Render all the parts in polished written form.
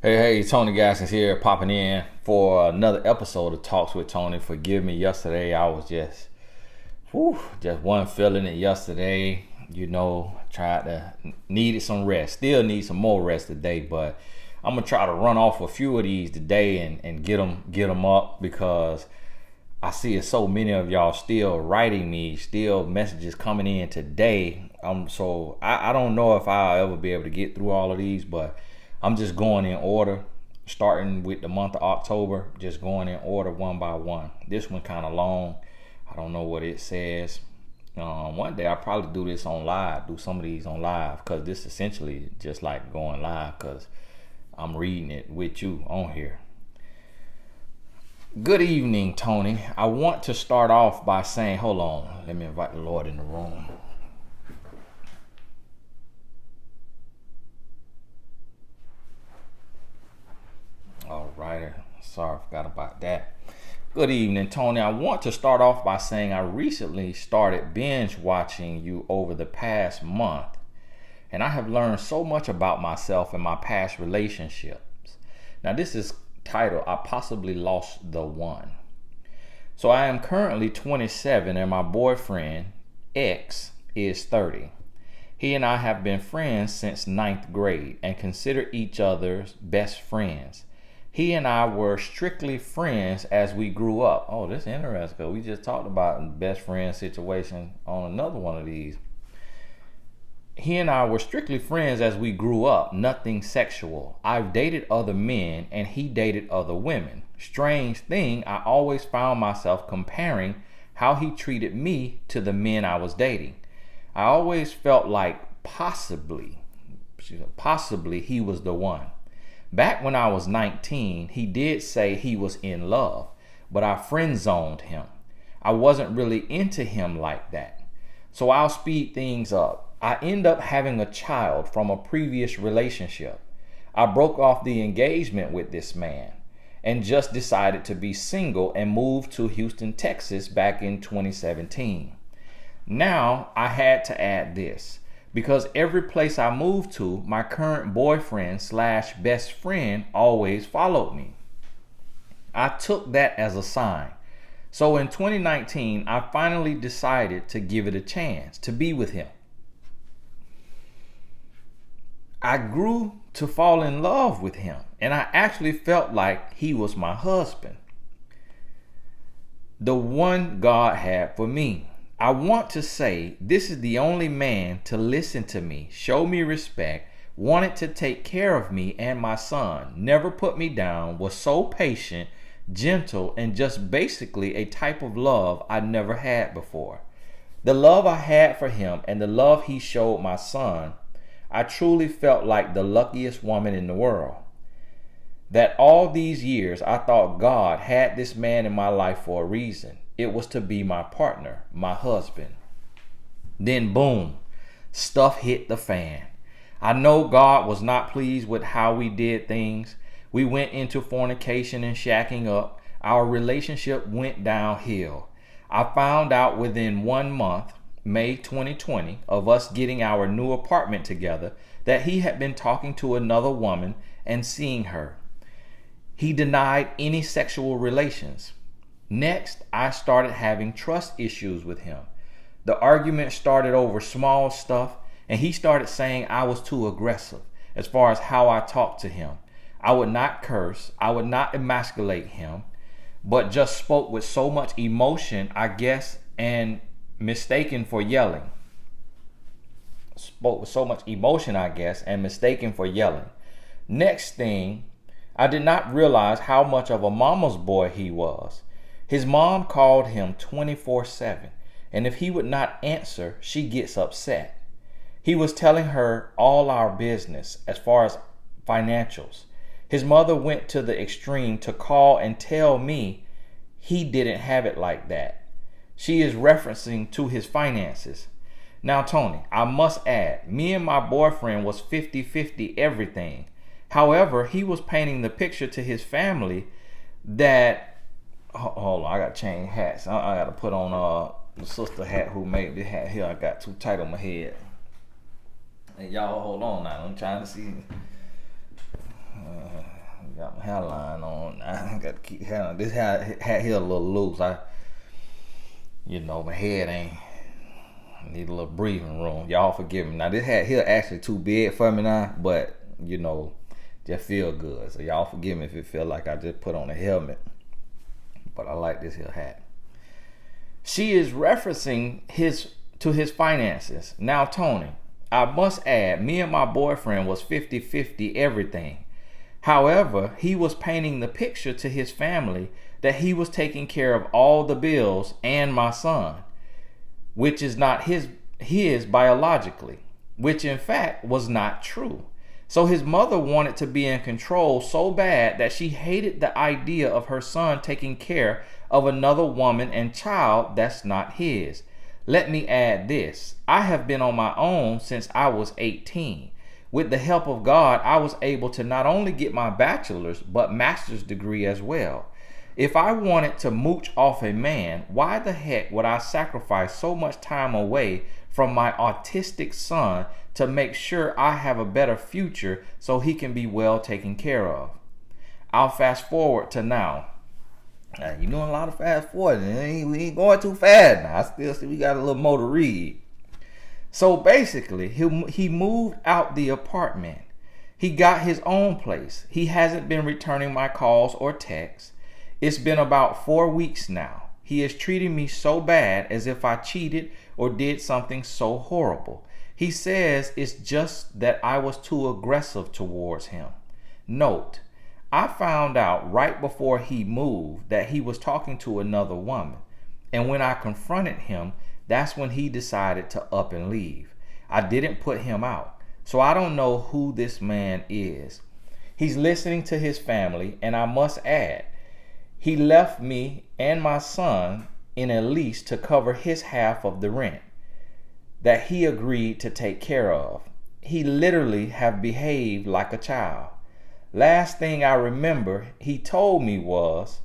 Hey, Tony Gaskins here, popping in for another episode of Talks with Tony. Forgive me, yesterday I was just one feeling it yesterday. Tried to needed some rest. Still need some more rest today, but I'm gonna try to run off a few of these today and get them up because I see so many of y'all still writing me, still messages coming in today. I don't know if I'll ever be able to get through all of these, but I'm just going in order, starting with the month of October, just going in order one by one. This one kind of long. I don't know what it says. One day I'll probably do this on live, do some of these on live, because this essentially just like going live because I'm reading it with you on here. Good evening, Tony. I want to start off by saying, hold on, let me invite the Lord in the room. All right, sorry, I forgot about that. Good evening, Tony. I want to start off by saying I recently started binge watching you over the past month, and I have learned so much about myself and my past relationships. Now, this is titled, I Possibly Lost the One. So I am currently 27 and my boyfriend, X, is 30. He and I have been friends since ninth grade and consider each other's best friends. He and I were strictly friends as we grew up. Oh, this is interesting because we just talked about best friend situation on another one of these. He and I were strictly friends as we grew up, nothing sexual. I've dated other men and he dated other women. Strange thing, I always found myself comparing how he treated me to the men I was dating. I always felt like possibly he was the one. Back when I was 19, he did say he was in love, but I friend zoned him. I wasn't really into him like that. So I'll speed things up. I end up having a child from a previous relationship. I broke off the engagement with this man and just decided to be single and moved to Houston, Texas back in 2017. Now I had to add this. Because every place I moved to, my current boyfriend slash best friend always followed me. I took that as a sign. So in 2019, I finally decided to give it a chance to be with him. I grew to fall in love with him, and I actually felt like he was my husband, the one God had for me. I want to say this is the only man to listen to me, show me respect, wanted to take care of me and my son, never put me down, was so patient, gentle, and just basically a type of love I never had before. The love I had for him and the love he showed my son, I truly felt like the luckiest woman in the world. That all these years I thought God had this man in my life for a reason. It was to be my partner, my husband. Then boom, stuff hit the fan. I know God was not pleased with how we did things. We went into fornication and shacking up. Our relationship went downhill. I found out within 1 month, May 2020, of us getting our new apartment together, that he had been talking to another woman and seeing her. He denied any sexual relations. Next, I started having trust issues with him. The argument started over small stuff, and he started saying I was too aggressive as far as how I talked to him. I would not curse, I would not emasculate him, but just spoke with so much emotion, I guess, and mistaken for yelling. Spoke with so much emotion, I guess, and mistaken for yelling. Next thing, I did not realize how much of a mama's boy he was. His mom called him 24/7, and if he would not answer, she gets upset. He was telling her all our business as far as financials. His mother went to the extreme to call and tell me he didn't have it like that. She is referencing to his finances. Now, Tony, I must add, me and my boyfriend was 50-50 everything. However, he was painting the picture to his family that hold on, I gotta change hats. I gotta put on the sister hat who made the hat here. I got too tight on my head. And y'all hold on now. I'm trying to see. got my hairline on. I got to keep hairline. This hat here a little loose. My head ain't. I need a little breathing room. Y'all forgive me. Now this hat here actually too big for me now, but just feel good. So y'all forgive me if it feel like I just put on a helmet. But I like this here hat. She is referencing his finances. Now, Tony, I must add, me and my boyfriend was 50-50 everything. However, he was painting the picture to his family that he was taking care of all the bills and my son, which is not his biologically, which in fact was not true. So his mother wanted to be in control so bad that she hated the idea of her son taking care of another woman and child that's not his. Let me add this. I have been on my own since I was 18. With the help of God, I was able to not only get my bachelor's, but master's degree as well. If I wanted to mooch off a man, why the heck would I sacrifice so much time away from my autistic son to make sure I have a better future so he can be well taken care of? I'll fast forward to now. Now, you're doing a lot of fast forwarding. We ain't going too fast now. I still see we got a little more to read. So basically, he moved out the apartment. He got his own place. He hasn't been returning my calls or texts. It's been about 4 weeks now. He is treating me so bad as if I cheated or did something so horrible. He says it's just that I was too aggressive towards him. Note, I found out right before he moved that he was talking to another woman. And when I confronted him, that's when he decided to up and leave. I didn't put him out. So I don't know who this man is. He's listening to his family, and I must add, he left me and my son in a lease to cover his half of the rent that he agreed to take care of. He literally have behaved like a child. Last thing I remember he told me was,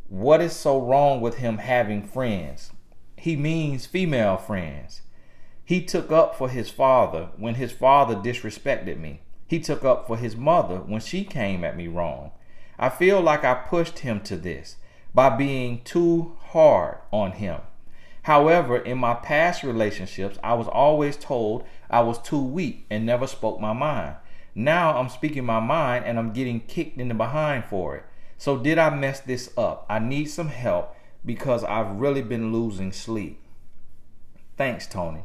what is so wrong with him having friends? He means female friends. He took up for his father when his father disrespected me. He took up for his mother when she came at me wrong. I feel like I pushed him to this by being too hard on him. However, in my past relationships, I was always told I was too weak and never spoke my mind. Now I'm speaking my mind and I'm getting kicked in the behind for it. So did I mess this up? I need some help because I've really been losing sleep. Thanks, Tony.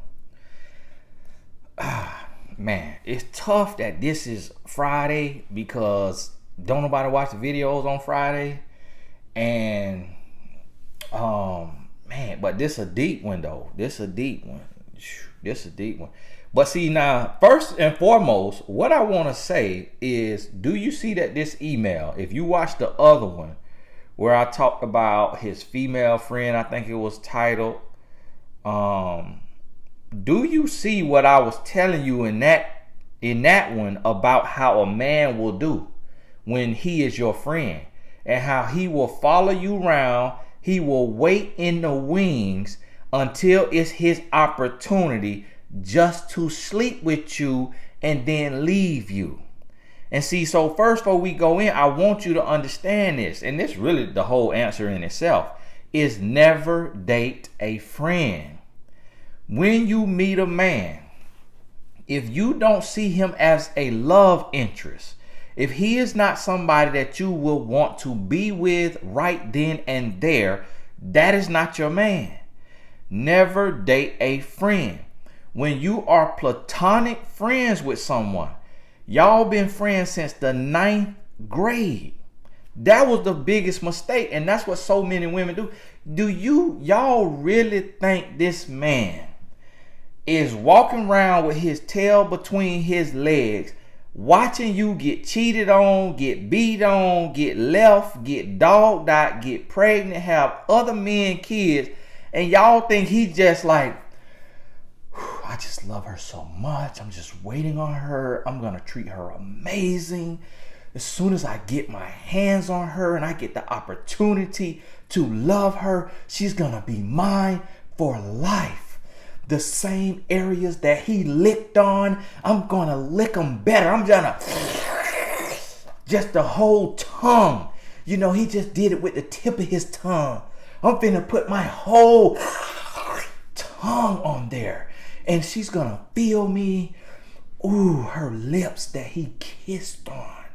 Man, it's tough that this is Friday because don't nobody watch the videos on Friday. And man, but this a deep one though. This a deep one. But see, now, first and foremost, what I want to say is, do you see that this email, if you watch the other one where I talked about his female friend, I think it was titled, do you see what I was telling you in that one about how a man will do when he is your friend and how he will follow you around? He will wait in the wings until it's his opportunity just to sleep with you and then leave you. And see, so first, before we go in, I want you to understand this, and this really the whole answer in itself is never date a friend. When you meet a man, if you don't see him as a love interest, if he is not somebody that you will want to be with right then and there, that is not your man. Never date a friend. When you are platonic friends with someone, y'all been friends since the 9th grade. That was the biggest mistake, and that's what so many women do. Do y'all really think this man is walking around with his tail between his legs, watching you get cheated on, get beat on, get left, get dogged out, get pregnant, have other men kids, and y'all think he just like, I just love her so much. I'm just waiting on her. I'm going to treat her amazing. As soon as I get my hands on her and I get the opportunity to love her, she's going to be mine for life. The same areas that he licked on, I'm going to lick them better. I'm going to Just the whole tongue. You know, he just did it with the tip of his tongue. I'm finna put my whole tongue on there. And she's gonna feel me. Ooh, her lips that he kissed on.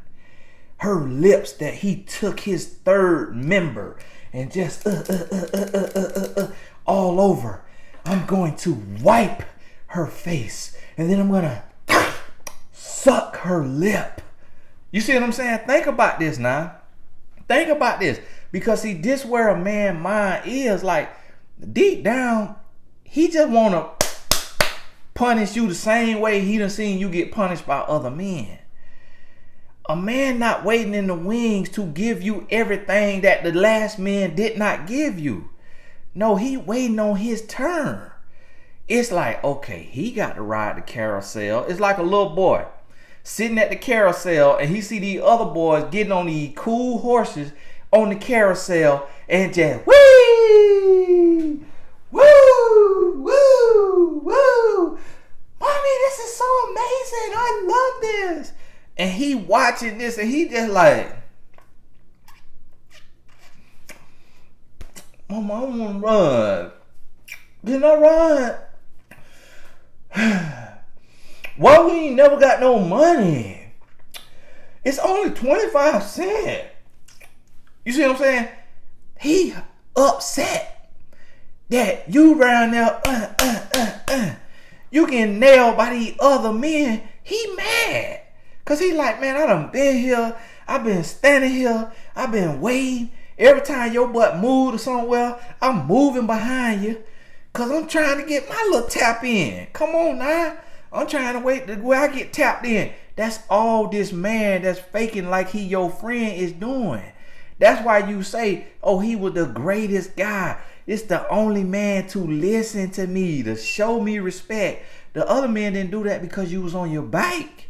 Her lips that he took his third member and just all over. I'm going to wipe her face. And then I'm gonna suck her lip. You see what I'm saying? Think about this now. Think about this. Because see, this where a man mind is. Like, deep down, he just want to punish you the same way he done seen you get punished by other men. A man not waiting in the wings to give you everything that the last man did not give you. No, he waiting on his turn. It's like, okay, he got to ride the carousel. It's like a little boy sitting at the carousel and he see these other boys getting on these cool horses on the carousel and just whee, woo, woo, woo. Mommy, this is so amazing. I love this. And he watching this and he just like, Mama, I want to run. Can I run? Why we ain't never got no money? It's only 25 cents. You see what I'm saying? He upset that you around there, you getting nailed by these other men. He mad. Cause he like, man, I done been here. I've been standing here. I've been waiting. Every time your butt moved or somewhere, I'm moving behind you. Cause I'm trying to get my little tap in. Come on now. I'm trying to wait to where I get tapped in. That's all this man that's faking like he your friend is doing. That's why you say, oh, he was the greatest guy. It's the only man to listen to me, to show me respect. The other man didn't do that because you was on your bike.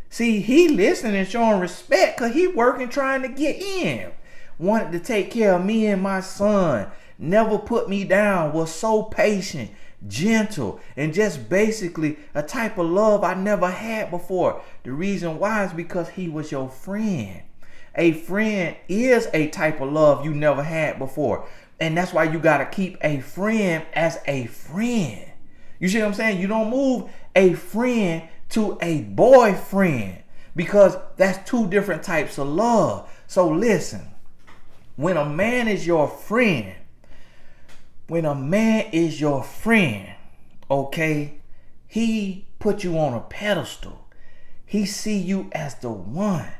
See, he listening and showing respect because he working trying to get in. Wanted to take care of me and my son. Never put me down. Was so patient, gentle, and just basically a type of love I never had before. The reason why is because he was your friend. A friend is a type of love you never had before. And that's why you got to keep a friend as a friend. You see what I'm saying? You don't move a friend to a boyfriend because that's two different types of love. So listen, when a man is your friend, okay, he put you on a pedestal. He see you as the one.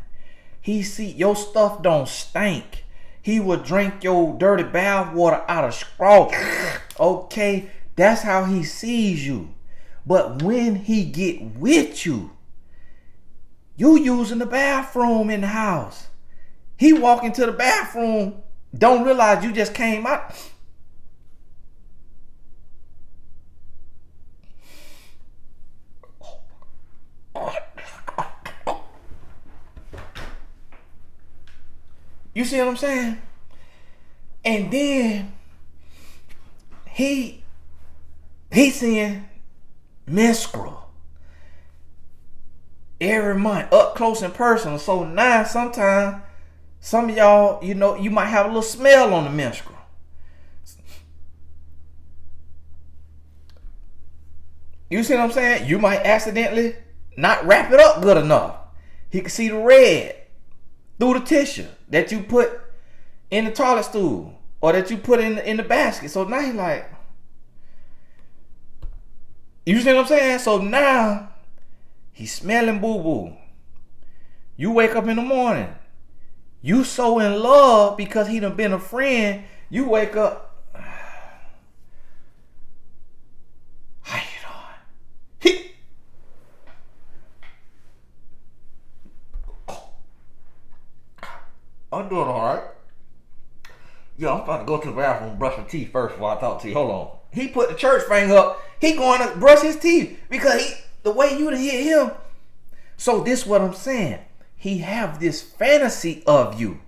He see your stuff don't stink. He will drink your dirty bath water out of straw. Okay, that's how he sees you. But when he get with you, you using the bathroom in the house. He walk into the bathroom, don't realize you just came out. You see what I'm saying? And then he seeing minstrel every month, up close and personal. So now sometimes some of y'all, you know, you might have a little smell on the minstrel. You see what I'm saying? You might accidentally not wrap it up good enough. He can see the red through the tissue that you put in the toilet stool or that you put in the basket. So now he like, you see what I'm saying? So now he's smelling boo-boo. You wake up in the morning. You so in love because he done been a friend. You wake up. How you doing? I'm doing all right. Yo, I'm about to go to the bathroom and brush my teeth first before I talk to you. Hold on. He put the church finger up. He going to brush his teeth because the way you to hit him. So this what I'm saying. He have this fantasy of you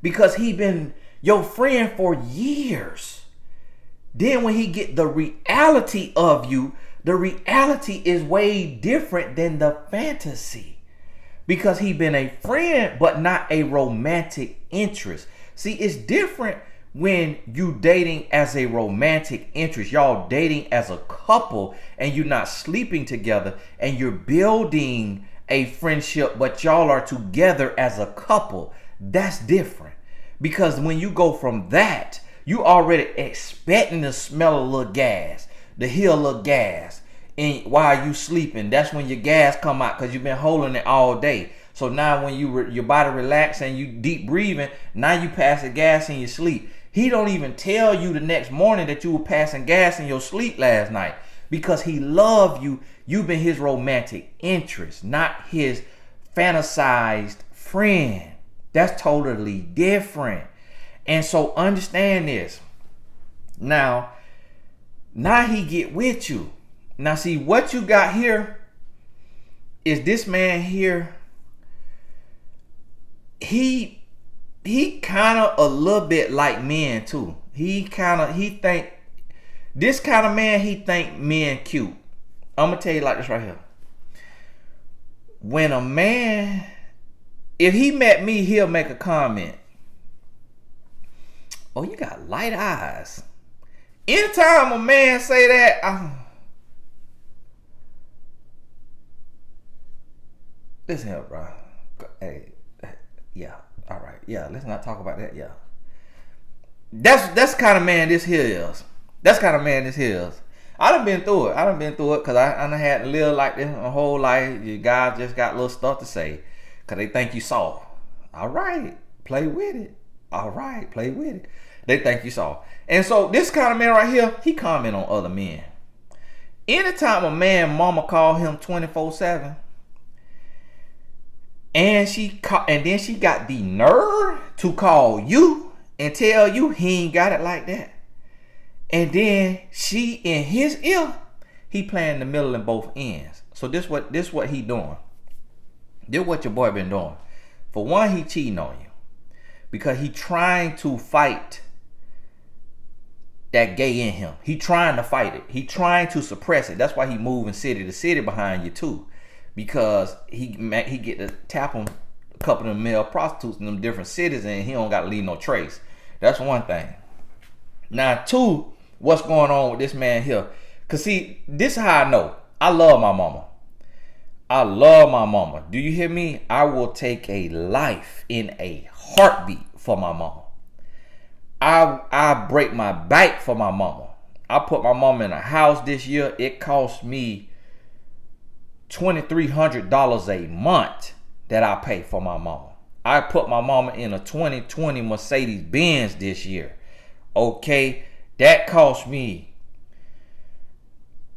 because he been your friend for years. Then when he get the reality of you, the reality is way different than the fantasy. because he been a friend, but not a romantic interest. See, it's different when you dating as a romantic interest. Y'all dating as a couple and you're not sleeping together and you're building a friendship, but y'all are together as a couple. That's different. Because when you go from that, you already expecting to smell a little gas, to hear a little gas. And while you sleeping, that's when your gas come out because you've been holding it all day. So now when your body relax and you deep breathing, now you pass the gas in your sleep. He don't even tell you the next morning that you were passing gas in your sleep last night because he loved you. You've been his romantic interest, not his fantasized friend. That's totally different. And so understand this. Now he get with you. Now see, what you got here is this man here. He kind of a little bit like men too. He think this kind of man, he think men cute. I'm gonna tell you like this right here. When a man, if he met me, he'll make a comment. Oh, you got light eyes. Anytime a man say that, listen here, bro. Hey, yeah. All right, yeah, let's not talk about that. Yeah, that's the kind of man this here is. That's the kind of man this here is. I done been through it because I done had to live like this my whole life. You guys just got little stuff to say because they think you soft. All right, play with it. All right, play with it. They think you soft. And so this kind of man right here, he comment on other men. Anytime a man mama call him 24/7. And then she got the nerve to call you and tell you he ain't got it like that. And then she in his ear, he playing the middle and both ends. So this what he doing. This what your boy been doing. For one, he cheating on you because he trying to fight that gay in him. He trying to fight it. He trying to suppress it. That's why he moving city to city behind you too. Because he get to tap them a couple of them male prostitutes in them different cities and he don't got to leave no trace. That's one thing. Now, two, what's going on with this man here? Because see, this is how I know. I love my mama. I love my mama. Do you hear me? I will take a life in a heartbeat for my mama. I break my back for my mama. I put my mama in a house this year. It cost me $2,300 a month that I pay for my mama. I put my mama in a 2020 Mercedes Benz this year. Okay, that cost me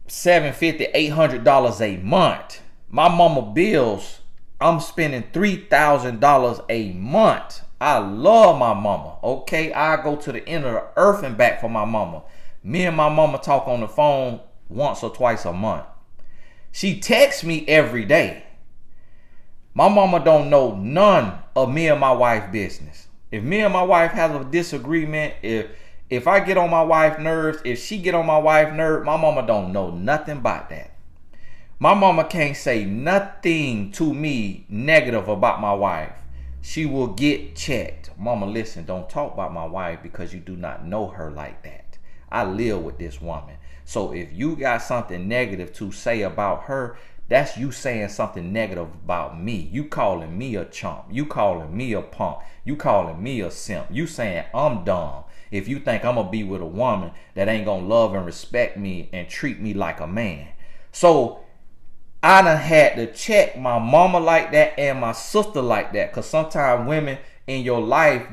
$750, $800 a month. My mama bills, I'm spending $3,000 a month. I love my mama. Okay, I go to the end of the earth and back for my mama. Me and my mama talk on the phone once or twice a month. She texts me every day. My mama don't know none of me and my wife business. If me and my wife have a disagreement, if I get on my wife's nerves, if she get on my wife's nerves, my mama don't know nothing about that. My mama can't say nothing to me negative about my wife. She will get checked. Mama, listen, don't talk about my wife because you do not know her like that. I live with this woman. So if you got something negative to say about her, that's you saying something negative about me. You calling me a chump. You calling me a punk. You calling me a simp. You saying I'm dumb. If you think I'm going to be with a woman that ain't going to love and respect me and treat me like a man. So I done had to check my mama like that and my sister like that. Because sometimes women in your life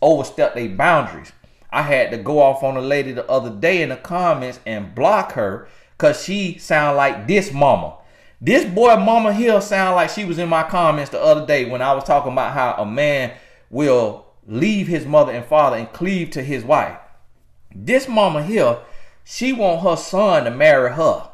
overstep their boundaries. I had to go off on a lady the other day in the comments and block her because she sound like this mama. This boy mama here sound like she was in my comments the other day when I was talking about how a man will leave his mother and father and cleave to his wife. This mama here, she want her son to marry her.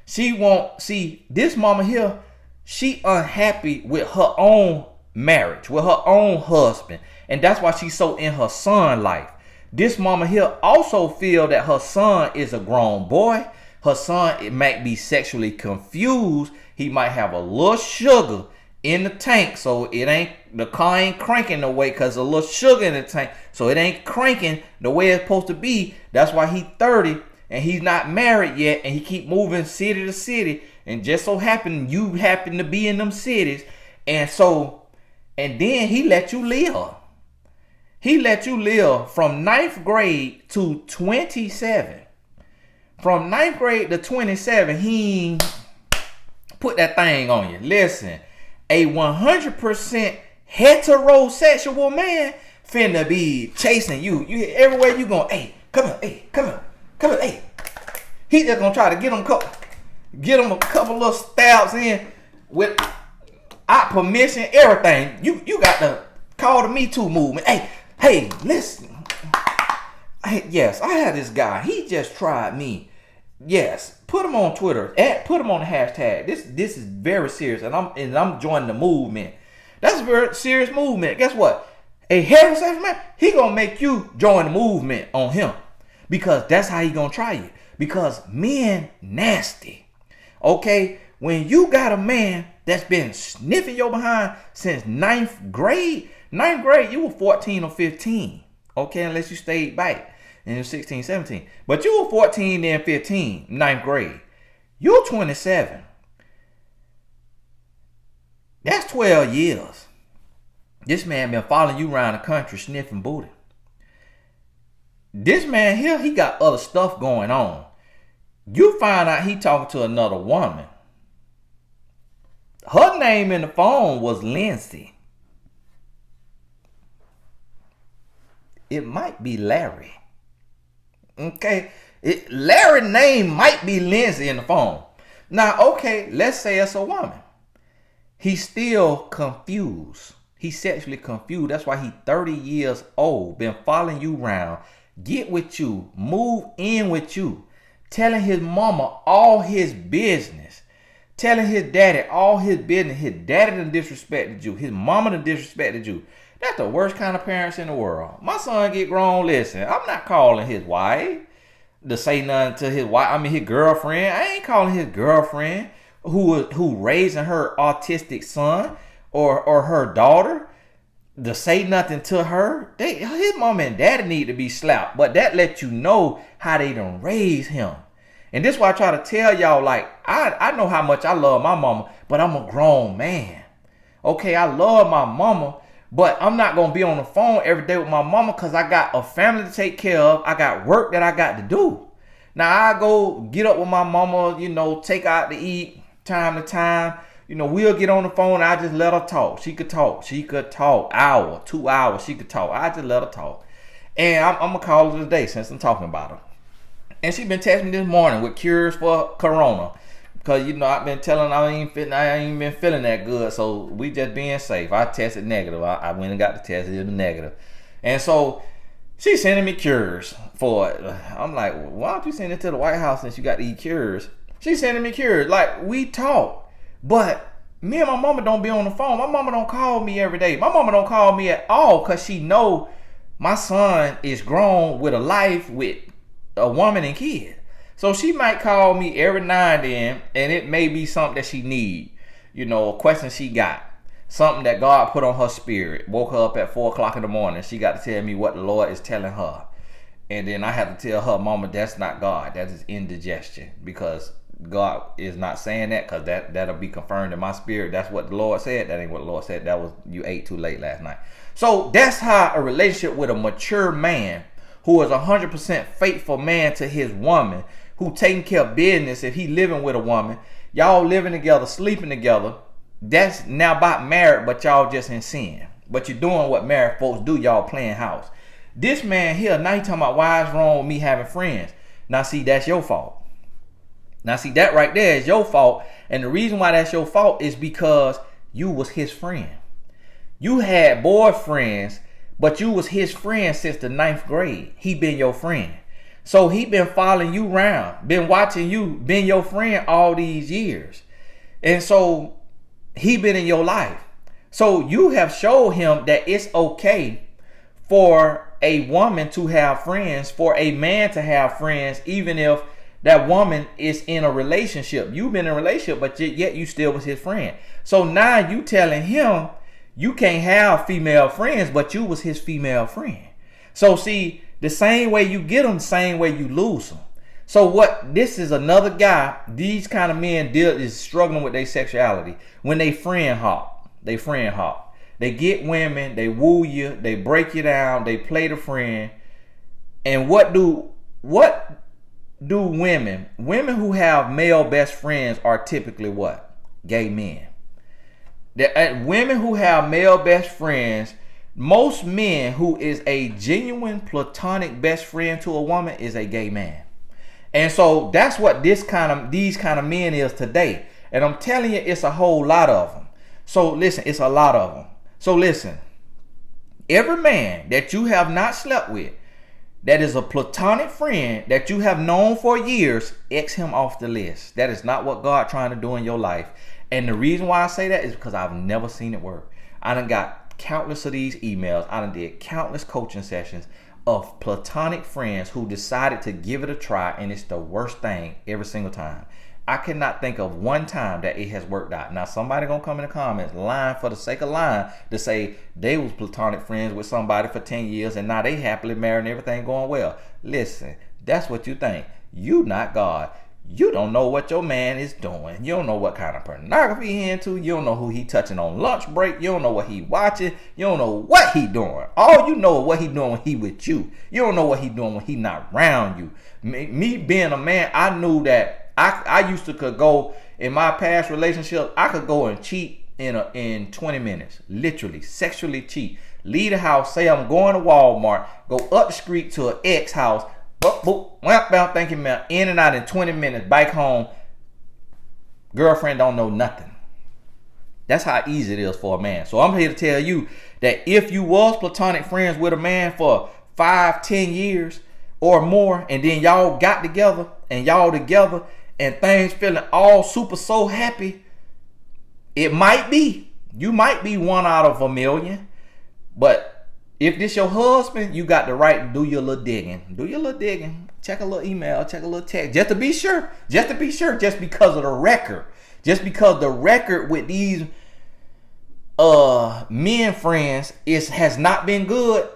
This mama here, she unhappy with her own marriage, with her own husband. And that's why she's so in her son life. This mama here also feel that her son is a grown boy. Her son, it might be sexually confused. He might have a little sugar in the tank, so the car ain't cranking the way, because a little sugar in the tank, so it ain't cranking the way it's supposed to be. That's why he 30 and he's not married yet, and he keep moving city to city, and just so you happen to be in them cities, and then he let you live. He let you live from 9th grade to 27. From 9th grade to 27, he put that thing on you. Listen, a 100% heterosexual man finna be chasing you. Everywhere you going, hey, come here, hey. He just gonna try to get him a couple little stabs in without permission, everything. You got to call the Me Too movement. Hey, listen. Yes, I had this guy. He just tried me. Yes, put him on Twitter. Put him on the hashtag. This is very serious, and I'm joining the movement. That's a very serious movement. Guess what? A heterosexual man, he gonna make you join the movement on him, because that's how he gonna try you. Because men nasty. Okay, when you got a man that's been sniffing your behind since 9th grade, you were 14 or 15. Okay, unless you stayed back. And you're 16, 17. But you were 14 and 15, 9th grade. You're 27. That's 12 years. This man been following you around the country sniffing booty. This man here, he got other stuff going on. You find out he talking to another woman. Her name in the phone was Lindsay. It might be Larry. Okay, Larry's name might be Lindsay in the phone. Now, okay, let's say it's a woman. He's still confused. He's sexually confused. That's why he's 30 years old, been following you around, get with you, move in with you, telling his mama all his business, telling his daddy all his business. His daddy done disrespected you. His mama done disrespected you. That's the worst kind of parents in the world. My son get grown. Listen, I'm not calling his wife to say nothing to his wife. I mean, his girlfriend. I ain't calling his girlfriend who raising her autistic son or her daughter to say nothing to her. His mom and daddy need to be slapped. But that lets you know how they done raise him. And this is why I try to tell y'all, like, I know how much I love my mama, but I'm a grown man. Okay, I love my mama, but I'm not going to be on the phone every day with my mama, because I got a family to take care of. I got work that I got to do. Now, I go get up with my mama, take her out to eat time to time. We'll get on the phone. I just let her talk. She could talk. Hour, 2 hours. She could talk. I just let her talk. And I'm going to call her today since I'm talking about her. And she been texting me this morning with cures for corona. Because, I've been telling her I ain't been feeling that good. So we just being safe. I tested negative. I went and got the test. It was negative. And so she's sending me cures for it. I'm like, why don't you send it to the White House since you got these cures? She's sending me cures. Like, we talk. But me and my mama don't be on the phone. My mama don't call me every day. My mama don't call me at all, because she know my son is grown with a life with a woman and kids. So she might call me every now and then, and it may be something that she need, a question she got, something that God put on her spirit. Woke her up at 4 o'clock in the morning. She got to tell me what the Lord is telling her. And then I have to tell her, mama, that's not God. That is indigestion, because God is not saying that, because that'll be confirmed in my spirit. That's what the Lord said. That ain't what the Lord said. That was, you ate too late last night. So that's how a relationship with a mature man, who is 100% faithful man to his woman, who taking care of business. If he living with a woman, y'all living together, sleeping together, that's now about married, but y'all just in sin. But you're doing what married folks do. Y'all playing house. This man here, now he talking about why it's wrong with me having friends. Now see, that's your fault. Now see, that right there is your fault. And the reason why that's your fault is because you was his friend. You had boyfriends, but you was his friend since the 9th grade. He been your friend. So he been following you around, been watching you, been your friend all these years. And so he been in your life. So you have showed him that it's okay for a woman to have friends, for a man to have friends, even if that woman is in a relationship. You've been in a relationship, but yet you still was his friend. So now you telling him you can't have female friends, but you was his female friend. So see, the same way you get them, same way you lose them. So what, this is another guy, these kind of men is struggling with their sexuality. When they friend hop. They get women, they woo you, they break you down, they play the friend. And what do women who have male best friends are typically what? Gay men. Women who have male best friends, most men who is a genuine platonic best friend to a woman is a gay man. And so that's what these kind of men is today. And I'm telling you, it's a whole lot of them. So listen, it's a lot of them. So listen, every man that you have not slept with, that is a platonic friend that you have known for years, X him off the list. That is not what God trying to do in your life. And the reason why I say that is because I've never seen it work. I done got countless of these emails. I done did countless coaching sessions of platonic friends who decided to give it a try, and it's the worst thing every single time. I cannot think of one time that it has worked out. Now somebody gonna come in the comments lying for the sake of lying to say they was platonic friends with somebody for 10 years and now they happily married and everything going well. Listen, that's what you think. You not God. You don't know what your man is doing. You don't know what kind of pornography he into. You don't know who he touching on lunch break. You don't know what he watching. You don't know what he doing. All you know is what he doing when he with you. You don't know what he doing when he not around you. Me being a man, I knew that I used to could go in my past relationship. I could go and cheat in 20 minutes, literally sexually cheat. Leave the house, say I'm going to Walmart, go up the street to an ex house. Boop, boop, wham, thank you, man. In and out in 20 minutes, back home. Girlfriend don't know nothing. That's how easy it is for a man. So I'm here to tell you that if you was platonic friends with a man for 5-10 years or more, and then y'all got together and things feeling all super so happy, you might be one out of a million. But if this your husband, you got the right to do your little digging. Check a little email, check a little text, just to be sure, just because of the record. Just because the record with these men friends has not been good,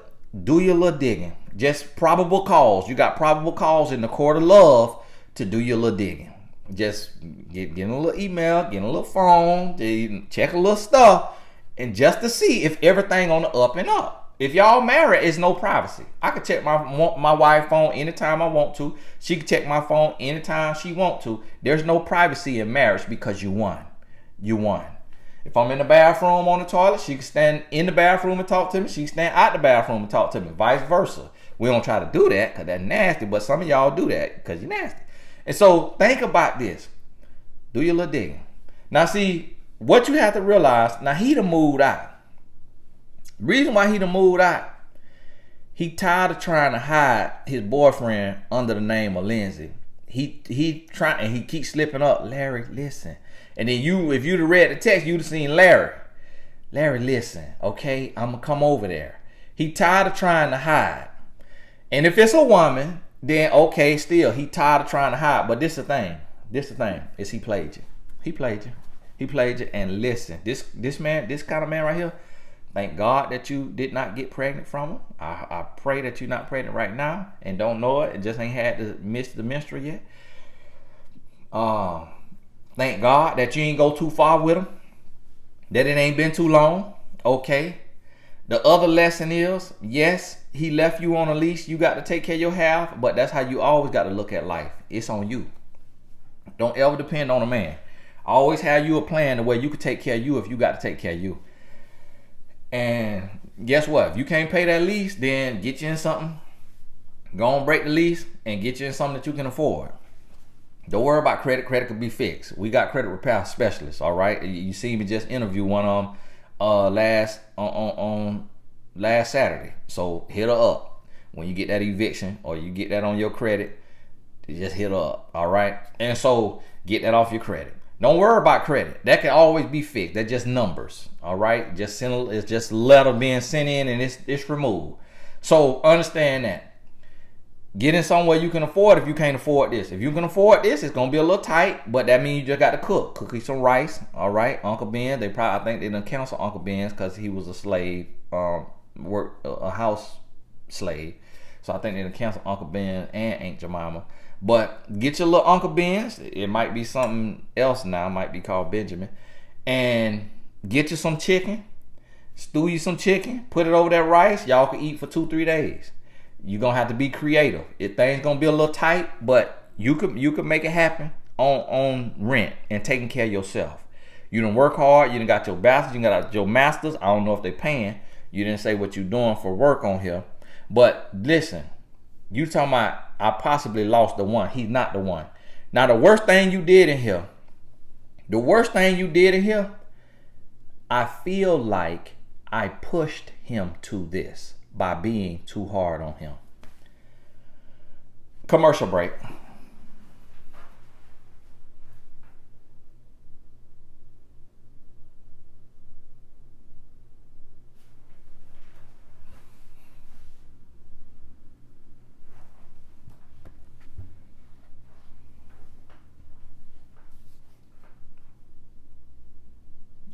do your little digging. Just probable cause. You got probable cause in the court of love to do your little digging. Just getting a little email, getting a little phone, check a little stuff, and just to see if everything on the up and up. If y'all married, it's no privacy. I can check my wife's phone anytime I want to. She can check my phone anytime she want to. There's no privacy in marriage because you won. You won. If I'm in the bathroom on the toilet, she can stand in the bathroom and talk to me. She can stand out the bathroom and talk to me. Vice versa. We don't try to do that because that's nasty, but some of y'all do that because you're nasty. And so think about this. Do your little digging. Now see, what you have to realize, now he done moved out. Reason why he done moved out, he tired of trying to hide his boyfriend under the name of Lindsay. He trying, and he keeps slipping up. Larry, listen. And then if you'd have read the text, you'd have seen Larry. Larry, listen, okay? I'm going to come over there. He tired of trying to hide. And if it's a woman, then okay, still, he tired of trying to hide. But this the thing, is he played you. He played you. And listen, this man, this kind of man right here, thank God that you did not get pregnant from him. I pray that you're not pregnant right now and don't know it. It just ain't had to miss the menstrual yet. Thank God that you ain't go too far with him. That it ain't been too long. Okay. The other lesson is, yes, he left you on a leash. You got to take care of your half, but that's how you always got to look at life. It's on you. Don't ever depend on a man. Always have you a plan the way you can take care of you if you got to take care of you. And guess what? If you can't pay that lease, then get you in something. Go on, break the lease and get you in something that you can afford. Don't worry about credit. Credit can be fixed. We got credit repair specialists, all right? You see me just interview one of them last Saturday. So hit her up. When you get that eviction or you get that on your credit, just hit her up, all right? And so get that off your credit. Don't worry about credit. That can always be fixed. That's just numbers, all right? It's just a letter being sent in and it's removed. So understand that. Get in somewhere you can afford if you can't afford this. If you can afford this, it's gonna be a little tight, but that means you just got to cook you some rice. All right, Uncle Ben. I think they done cancel Uncle Ben's because he was a slave, a house slave. So I think they done cancel Uncle Ben and Aunt Jemima. But get your little Uncle Ben's. It might be something else now. It might be called Benjamin. And get you some chicken. Stew you some chicken. Put it over that rice. Y'all can eat for 2-3 days. You're gonna have to be creative. Things gonna be a little tight, but you could make it happen on rent and taking care of yourself. You done work hard, you done got your bachelor's, you got your masters. I don't know if they paying. You didn't say what you doing for work on here. But listen, you talking about I possibly lost the one. He's not the one. Now the worst thing you did in here, I feel like I pushed him to this by being too hard on him. Commercial break.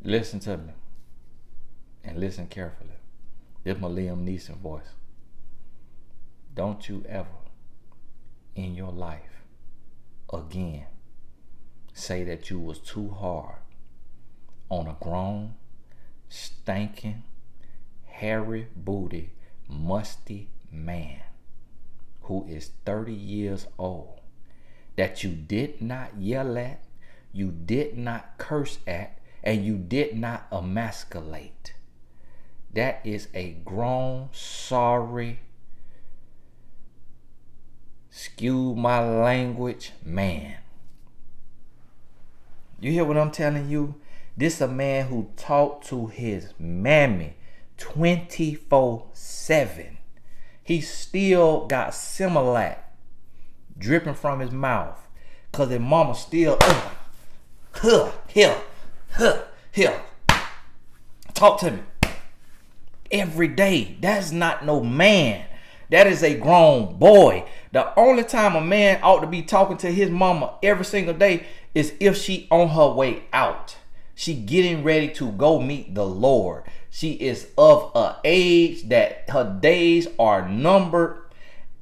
Listen to me and listen carefully. This is my Liam Neeson voice. Don't you ever in your life again say that you was too hard on a grown, stinking, hairy booty, musty man who is 30 years old that you did not yell at, you did not curse at, and you did not emasculate. That is a grown, sorry, excuse my language, man. You hear what I'm telling you? This a man who talked to his mammy 24/7. He still got Similac dripping from his mouth because his mama still here. Talk to me. Every day. That's not no man. That is a grown boy. The only time a man ought to be talking to his mama every single day is if she on her way out. She getting ready to go meet the Lord. She is of a age that her days are numbered,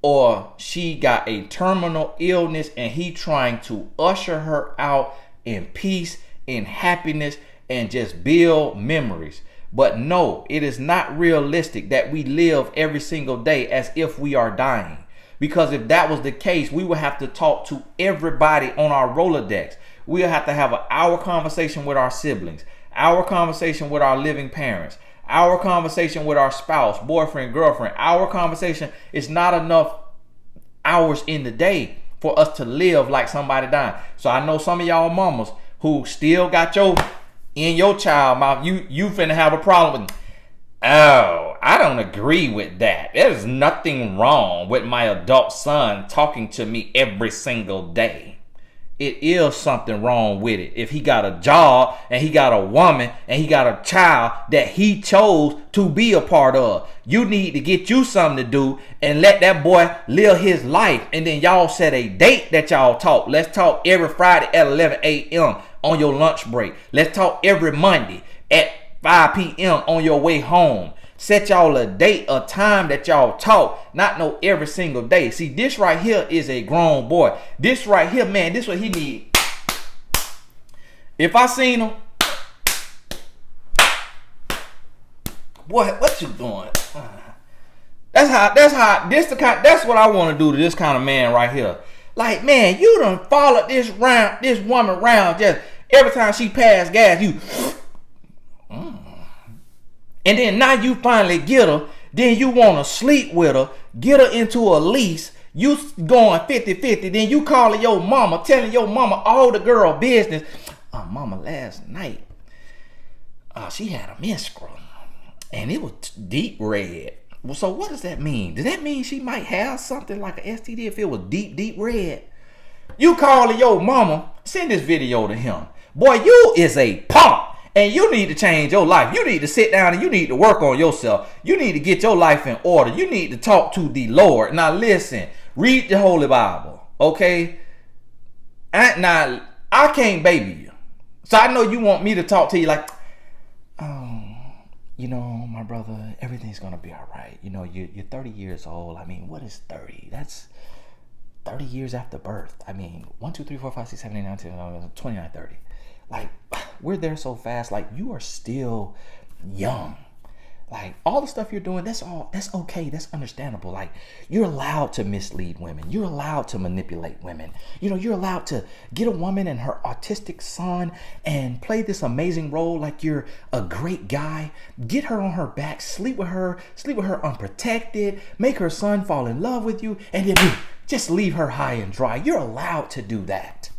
or she got a terminal illness and he trying to usher her out in peace, in happiness, and just build memories. But no, it is not realistic that we live every single day as if we are dying. Because if that was the case, we would have to talk to everybody on our Rolodex. We'll have to have an hour conversation with our siblings, our conversation with our living parents, our conversation with our spouse, boyfriend, girlfriend. Our conversation is not enough hours in the day for us to live like somebody dying. So I know some of y'all mamas who still got your in your child mouth, you finna have a problem with, oh, I don't agree with that. There's nothing wrong with my adult son talking to me every single day. It is something wrong with it. If he got a job and he got a woman and he got a child that he chose to be a part of, you need to get you something to do and let that boy live his life. And then y'all set a date that y'all talk. Let's talk every Friday at 11 a.m. on your lunch break. Let's talk every Monday at 5 p.m. on your way home. Set y'all a date, a time that y'all talk, not know every single day. See, this right here is a grown boy. This right here, man, this what he need. If I seen him, boy, what you doing? That's what I want to do to this kind of man right here. Like, man, you done followed this woman around just every time she passed gas, you and then now you finally get her, then you want to sleep with her, get her into a lease, you going 50-50, then you calling your mama, telling your mama all the girl business. Mama, last night, she had a menstrual, and it was deep red. Well, so what does that mean? Does that mean she might have something like an STD if it was deep red? You calling your mama, send this video to him. Boy, you is a punk. And you need to change your life. You need to sit down and you need to work on yourself. You need to get your life in order. You need to talk to the Lord. Now listen, Read the Holy Bible, okay? Now, I can't baby you. So I know you want me to talk to you like, oh, you know, my brother, everything's going to be all right. You know, you're 30 years old. I mean, what is 30? That's 30 years after birth. I mean, 1, 2, 3, 4, 5, 6, 7, 8, 9, 10, 29, 30. Like, we're there so fast. Like, you are still young. Like, all the stuff you're doing, that's okay. That's understandable. Like, you're allowed to mislead women. You're allowed to manipulate women. You know, you're allowed to get a woman and her autistic son and play this amazing role like you're a great guy. Get her on her back, sleep with her unprotected, make her son fall in love with you, and then just leave her high and dry. You're allowed to do that.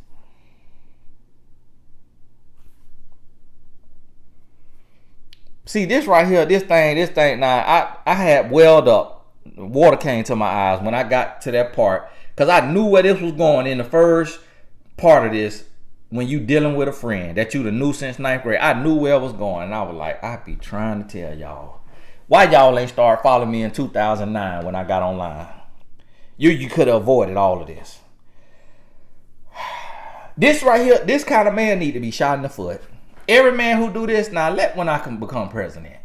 See, this right here, this thing, now, I had welled up. Water came to my eyes when I got to that part. Because I knew where this was going in the first part of this. When you dealing with a friend that you knew since 9th grade. I knew where it was going. And I was like, I be trying to tell y'all. Why y'all ain't start following me in 2009 when I got online? You could have avoided all of this. This right here, this kind of man need to be shot in the foot. Every man who do this, now when I can become president,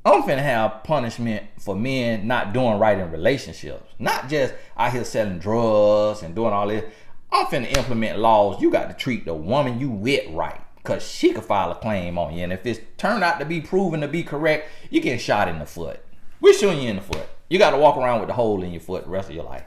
I'm finna have punishment for men not doing right in relationships. Not just out here selling drugs and doing all this. I'm finna implement laws. You got to treat the woman you with right. Because she could file a claim on you. And if it's turned out to be proven to be correct, you get shot in the foot. We're shooting you in the foot. You got to walk around with the hole in your foot the rest of your life.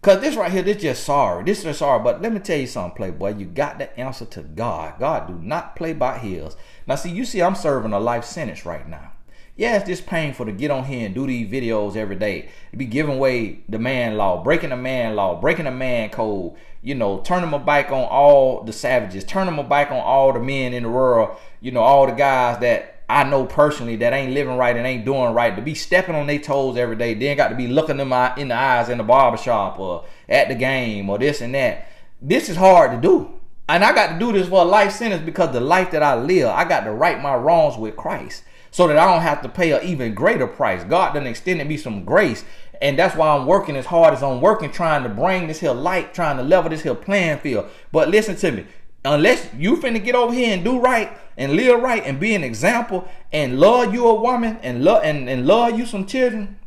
Because this right here, this just sorry. This is just sorry. But let me tell you something, Playboy. You got the answer to God. God do not play by his. Now, see, I'm serving a life sentence right now. Yeah, it's just painful to get on here and do these videos every day. To be giving away the man law, breaking the man law, breaking the man code. You know, turning my back on all the savages. Turning my back on all the men in the world. You know, all the guys that I know personally that ain't living right and ain't doing right, to be stepping on their toes every day, then got to be looking them in the eyes in the barbershop or at the game or this and that. This is hard to do. And I got to do this for a life sentence because the life that I live, I got to right my wrongs with Christ so that I don't have to pay an even greater price. God done extended me some grace. And that's why I'm working as hard as I'm working, trying to bring this here light, trying to level this here playing field. But listen to me. Unless you finna get over here and do right and live right and be an example and love you a woman and love you some children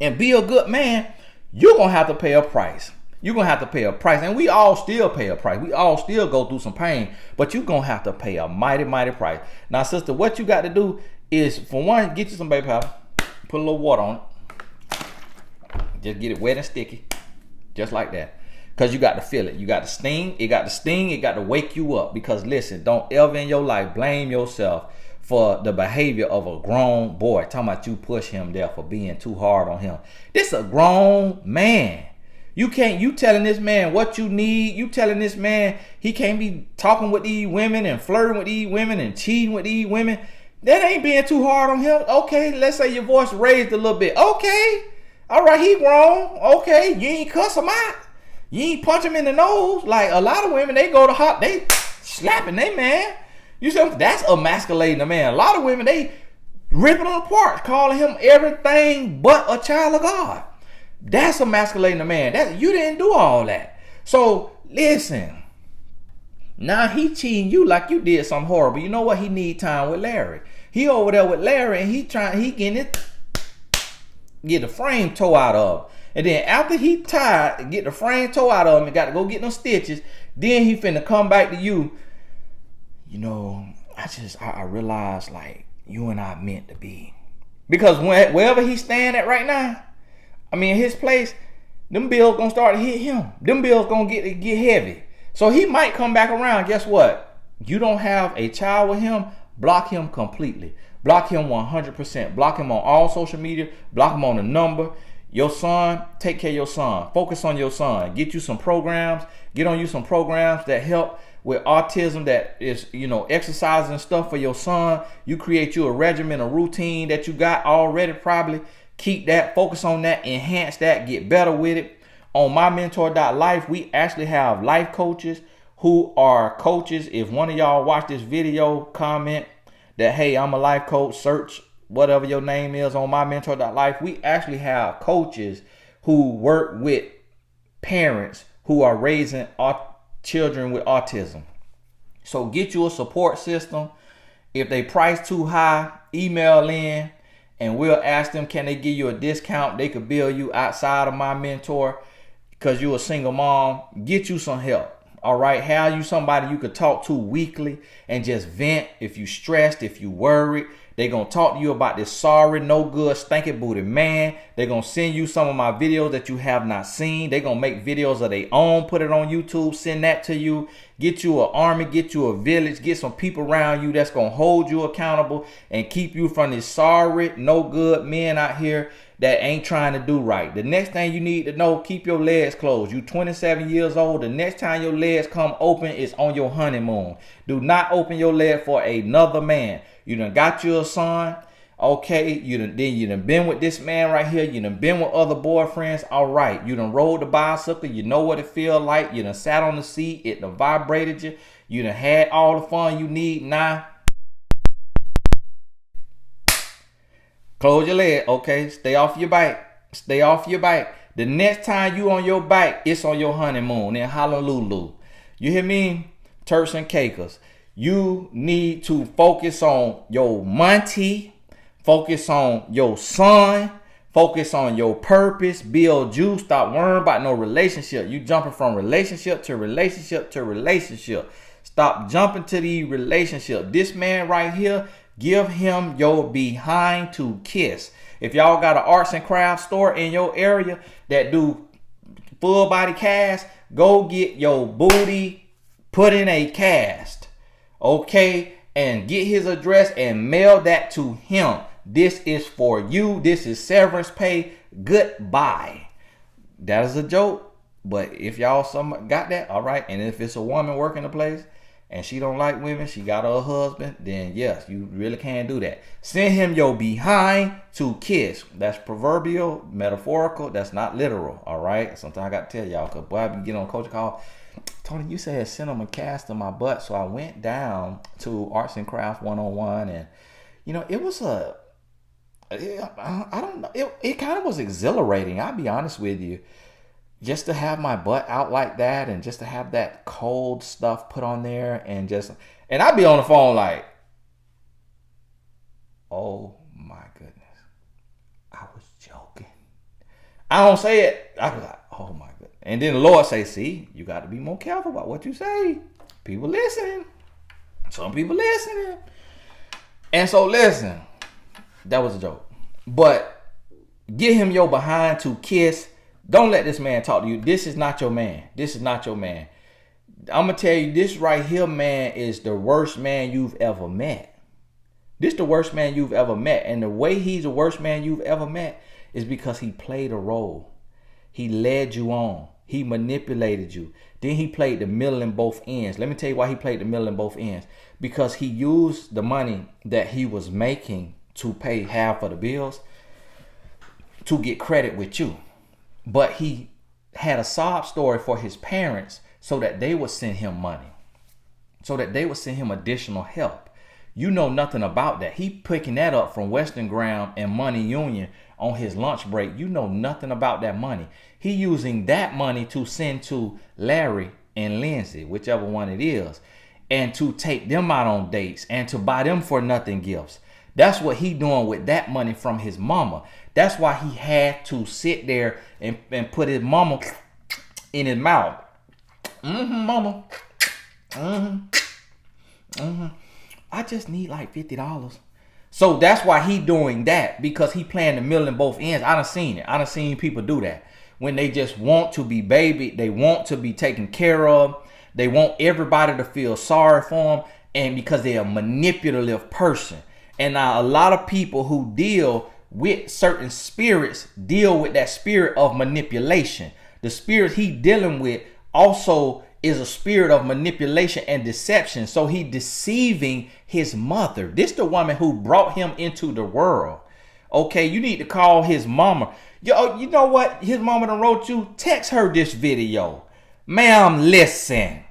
and be a good man, you're gonna have to pay a price. You're gonna have to pay a price. And we all still pay a price. We all still go through some pain, but you're gonna have to pay a mighty, mighty price. Now, sister, what you got to do is, for one, get you some baby powder, put a little water on it. Just get it wet and sticky. Just like that. Because you got to feel it. You got to sting. It got to sting. It got to wake you up. Because listen, don't ever in your life blame yourself for the behavior of a grown boy. Talking about you push him there for being too hard on him. This a grown man. You telling this man what you need. You telling this man he can't be talking with these women and flirting with these women and cheating with these women. That ain't being too hard on him. Okay, let's say your voice raised a little bit. Okay. All right, he grown. Okay, you ain't cuss him out. You ain't punch him in the nose. Like a lot of women, they go to hot, they slapping they man. You see, that's emasculating a man. A lot of women, they ripping him apart, calling him everything but a child of God. That's emasculating a man. You didn't do all that. So listen, now he cheating you like you did something horrible. You know what? He need time with Larry. He over there with Larry and he getting the frame tore out of him. And then after he tired, get the frame tore out of him and got to go get them stitches, then he finna come back to you. You know, I realized like you and I meant to be. Because wherever he's staying at right now, I mean his place, them bills gonna start to hit him. Them bills gonna get heavy. So he might come back around. Guess what? You don't have a child with him, block him completely. Block him 100%. Block him on all social media. Block him on the number. Your son, take care of your son. Focus on your son. Get you some programs. Get on you some programs that help with autism, that is, exercises and stuff for your son. You create you a regimen, a routine that you got already probably. Keep that. Focus on that. Enhance that. Get better with it. On mymentor.life, we actually have life coaches who are coaches. If one of y'all watch this video, comment that, hey, I'm a life coach, search whatever your name is on mymentor.life. We actually have coaches who work with parents who are raising children with autism. So get you a support system. If they price too high, email in and we'll ask them, can they give you a discount? They could bill you outside of my mentor because you're a single mom. Get you some help. All right, have you somebody you could talk to weekly and just vent if you stressed, if you worried. They're going to talk to you about this sorry, no good, stinky booty man. They're going to send you some of my videos that you have not seen. They're going to make videos of their own, put it on YouTube, send that to you. Get you an army, get you a village, get some people around you that's going to hold you accountable and keep you from these sorry, no good men out here that ain't trying to do right. The next thing you need to know, keep your legs closed. You 27 years old. The next time your legs come open is on your honeymoon. Do not open your leg for another man. You done got you a son. Okay, you done been with this man right here. You done been with other boyfriends. All right, you done rode the bicycle. You know what it feel like. You done sat on the seat. It done vibrated you. You done had all the fun you need. Now, close your leg. Okay, stay off your back. Stay off your back. The next time you on your back, it's on your honeymoon in Honolulu. You hear me? Turks and Caicos. You need to focus on your money. Focus on your son. Focus on your purpose. Build you. Stop worrying about no relationship. You jumping from relationship to relationship to relationship. Stop jumping to the relationship. This man right here, give him your behind to kiss. If y'all got an arts and crafts store in your area that do full body cast, go get your booty put in a cast. Okay? And get his address and mail that to him. This is for you. This is severance pay. Goodbye. That is a joke. But if y'all got that, all right. And if it's a woman working the place and she don't like women, she got her husband, then yes, you really can do that. Send him your behind to kiss. That's proverbial, metaphorical. That's not literal. All right. Sometimes I got to tell y'all, because boy, I be getting on coach call. Tony, you said send him a cast in my butt. So I went down to Arts and Crafts 101 and, you know, it was I don't know. It kind of was exhilarating. I'll be honest with you. Just to have my butt out like that and just to have that cold stuff put on there and I'd be on the phone like, oh my goodness. I was joking. I don't say it. I was like, oh my goodness. And then the Lord say, see, you got to be more careful about what you say. People listening. Some people listening. And so listen, that was a joke. But get him your behind to kiss. Don't let this man talk to you. This is not your man. This is not your man. I'm going to tell you, this right here, man, is the worst man you've ever met. This is the worst man you've ever met. And the way he's the worst man you've ever met is because he played a role. He led you on. He manipulated you. Then he played the middle in both ends. Let me tell you why he played the middle in both ends. Because he used the money that he was making to pay half of the bills to get credit with you. But he had a sob story for his parents so that they would send him money. So that they would send him additional help. You know nothing about that. He picking that up from Western Ground and Money Union on his lunch break. You know nothing about that money. He using that money to send to Larry and Lindsay, whichever one it is, and to take them out on dates and to buy them for nothing gifts. That's what he doing with that money from his mama. That's why he had to sit there and put his mama in his mouth. Mama. I just need like $50. So that's why he doing that, because he playing the middle in both ends. I done seen it. I done seen people do that. When they just want to be babied, they want to be taken care of. They want everybody to feel sorry for them, and because they're a manipulative person. And now a lot of people who deal with certain spirits deal with that spirit of manipulation. The spirit he dealing with also is a spirit of manipulation and deception. So he deceiving his mother. This the woman who brought him into the world. Okay, you need to call his mama. Yo, you know what? His mama done wrote you. Text her this video. Ma'am, listen.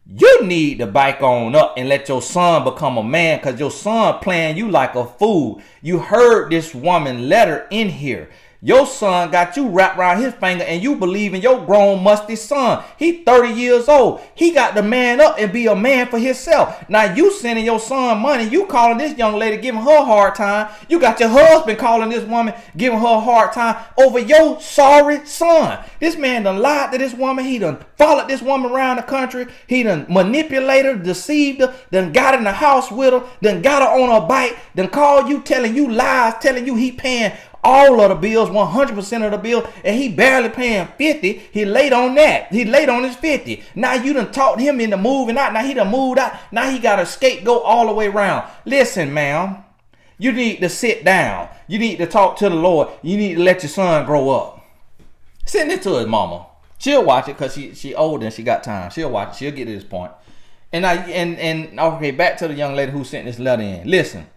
You need to back on up and let your son become a man, because your son playing you like a fool. You heard this woman letter in here. Your son got you wrapped around his finger and you believe in your grown musty son. He 30 years old. He got to man up and be a man for himself. Now you sending your son money. You calling this young lady, giving her a hard time. You got your husband calling this woman, giving her a hard time over your sorry son. This man done lied to this woman. He done followed this woman around the country. He done manipulated her, deceived her, done got in the house with her, done got her on her bike, done called you, telling you lies, telling you he paying all of the bills, 100% of the bill, and he barely paying 50. He late on that. He late on his 50. Now you done talked him into moving out. Now he done moved out. Now he got a scapegoat all the way around. Listen, ma'am, you need to sit down. You need to talk to the Lord. You need to let your son grow up. Send it to his mama. She'll watch it because she older and she got time. She'll watch it. She'll get to this point. And okay, back to the young lady who sent this letter in. Listen.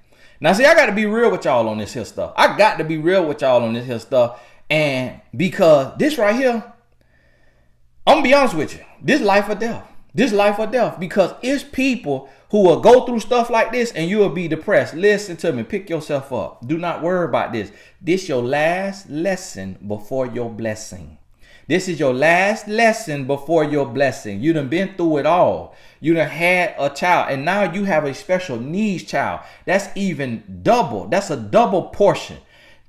Now, see, I got to be real with y'all on this here stuff. I got to be real with y'all on this here stuff. And because this right here, I'm going to be honest with you. This life or death. This life or death. Because it's people who will go through stuff like this and you will be depressed. Listen to me. Pick yourself up. Do not worry about this. This your last lesson before your blessing. This is your last lesson before your blessing. You done been through it all. You done had a child and now you have a special needs child. That's even double. That's a double portion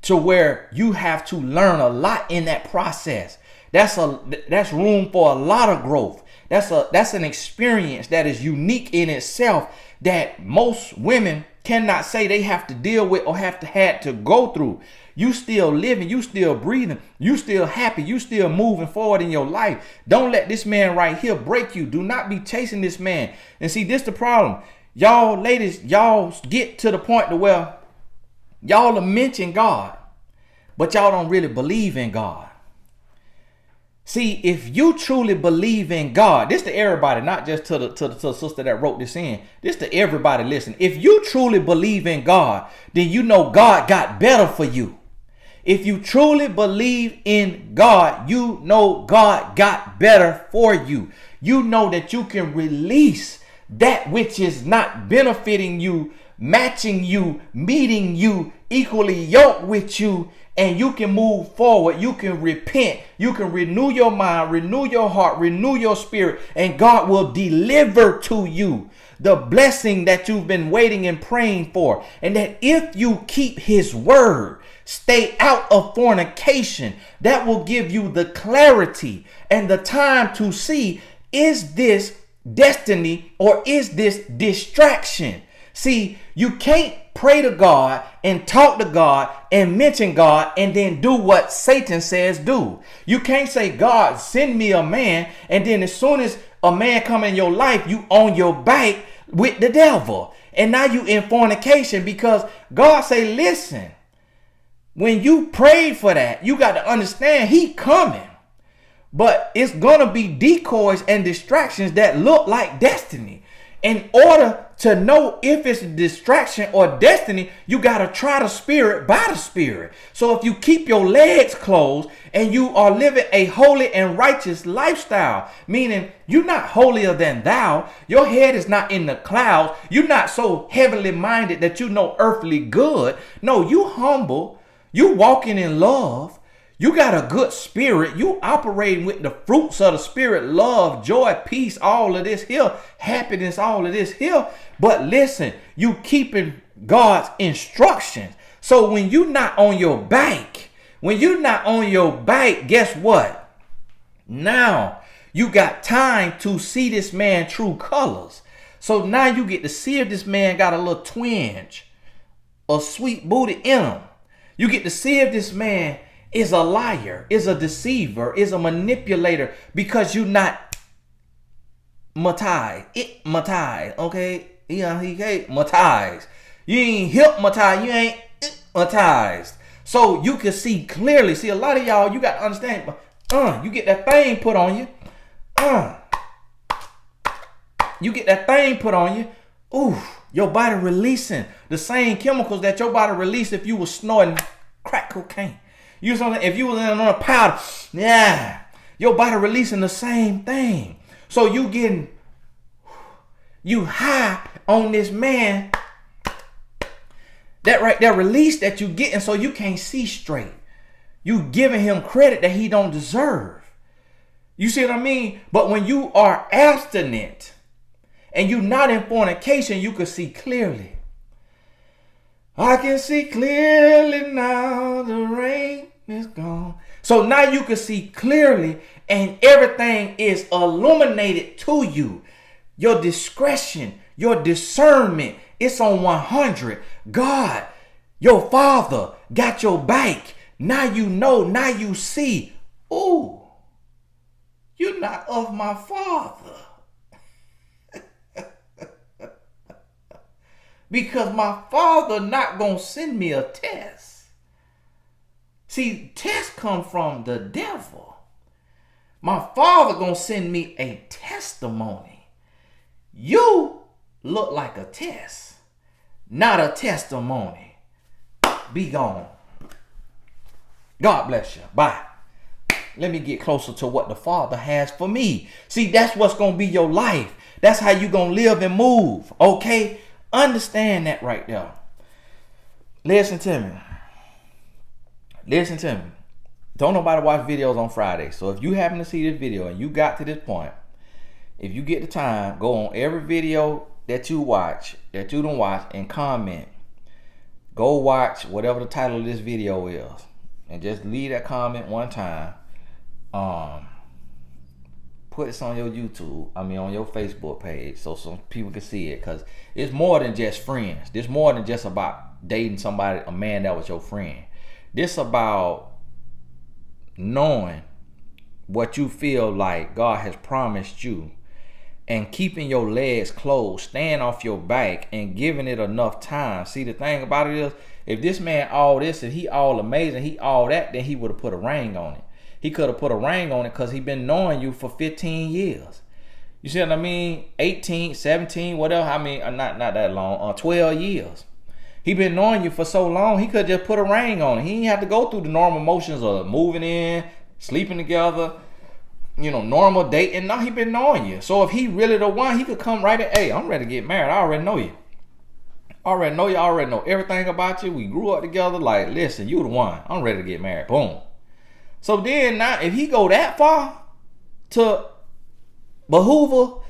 to where you have to learn a lot in that process. That's room for a lot of growth. That's an experience that is unique in itself that most women cannot say they have to deal with or had to go through. You still living, you still breathing, you still happy, you still moving forward in your life. Don't let this man right here break you. Do not be chasing this man. And see, this the problem. Y'all ladies, y'all get to the point to where y'all are mentioning God, but y'all don't really believe in God. See, if you truly believe in God, this to everybody, not just to the sister that wrote this in. This to everybody listen. If you truly believe in God, then you know God got better for you. If you truly believe in God, you know God got better for you. You know that you can release that which is not benefiting you, matching you, meeting you, equally yoked with you, and you can move forward. You can repent. You can renew your mind, renew your heart, renew your spirit, and God will deliver to you the blessing that you've been waiting and praying for. And that if you keep his word, stay out of fornication, that will give you the clarity and the time to see, is this destiny or is this distraction? See, you can't pray to God and talk to God and mention God and then do what Satan says do. You can't say, God, send me a man, and then as soon as a man come in your life, you on your back with the devil. And now you in fornication because God say, listen, when you prayed for that, you got to understand he coming. But it's going to be decoys and distractions that look like destiny. In order to know if it's a distraction or destiny, you got to try the spirit by the spirit. So if you keep your legs closed and you are living a holy and righteous lifestyle, meaning you're not holier than thou, your head is not in the clouds, you're not so heavenly minded that you know earthly good. No, you humble, you walking in love. You got a good spirit. You operating with the fruits of the spirit, love, joy, peace, all of this here, happiness, all of this here. But listen, you keeping God's instructions. So when you're not on your back, guess what? Now you got time to see this man true colors. So now you get to see if this man got a little twinge, a sweet booty in him. You get to see if this man is a liar, is a deceiver, is a manipulator, because you not matized, okay? Matized. You ain't hypnotized, you ain't hypnotized. So you can see clearly. See, a lot of y'all, you got to understand, you get that thing put on you. You get that thing put on you. Ooh, your body releasing the same chemicals that your body released if you were snorting crack cocaine. If you was on a powder, yeah, your body releasing the same thing. So you high on this man, that right there release that you getting, so you can't see straight. You giving him credit that he don't deserve. You see what I mean? But when you are abstinent and you're not in fornication, you can see clearly. I can see clearly now, the rain is gone. So now you can see clearly and everything is illuminated to you. Your discretion, your discernment, it's on 100. God, your Father, got your back. Now you know, now you see. Ooh, you're not of my Father. Because my Father not going to send me a test. See, tests come from the devil. My Father going to send me a testimony. You look like a test, not a testimony. Be gone. God bless you. Bye. Let me get closer to what the Father has for me. See, that's what's going to be your life. That's how you're going to live and move. Okay? Understand that right there. Listen to me. Listen to me. Don't nobody watch videos on Friday. So if you happen to see this video and you got to this point, if you get the time, go on every video that you watch, that you don't watch, and comment. Go watch whatever the title of this video is. And just leave that comment one time. Put this on your YouTube, on your Facebook page, so some people can see it, because it's more than just friends. This more than just about dating somebody, a man that was your friend. This about knowing what you feel like God has promised you and keeping your legs closed, staying off your back and giving it enough time. See, the thing about it is, if this man all this and he all amazing, he all that, then he would have put a ring on it. He could have put a ring on it because he been knowing you for 15 years. You see what I mean? 18, 17, whatever. Not that long. 12 years. He been knowing you for so long, he could just put a ring on it. He didn't have to go through the normal motions of moving in, sleeping together, normal dating. No, he been knowing you. So if he really the one, he could come right in. Hey, I'm ready to get married. I already know you. I already know everything about you. We grew up together. Like, listen, you the one. I'm ready to get married. Boom. So then now, if he go that far to betrothal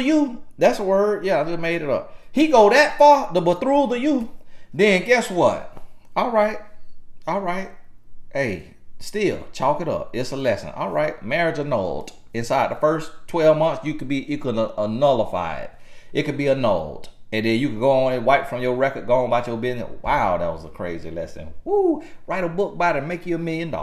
you, that's a word. Yeah, I just made it up. He go that far to betrothal you, then guess what? All right. Hey, still chalk it up. It's a lesson. All right, marriage annulled. Inside the first 12 months, you could nullify it. It could be annulled. And then you can go on and wipe from your record, go on about your business. Wow, that was a crazy lesson. Woo, write a book about it and make you $1 million.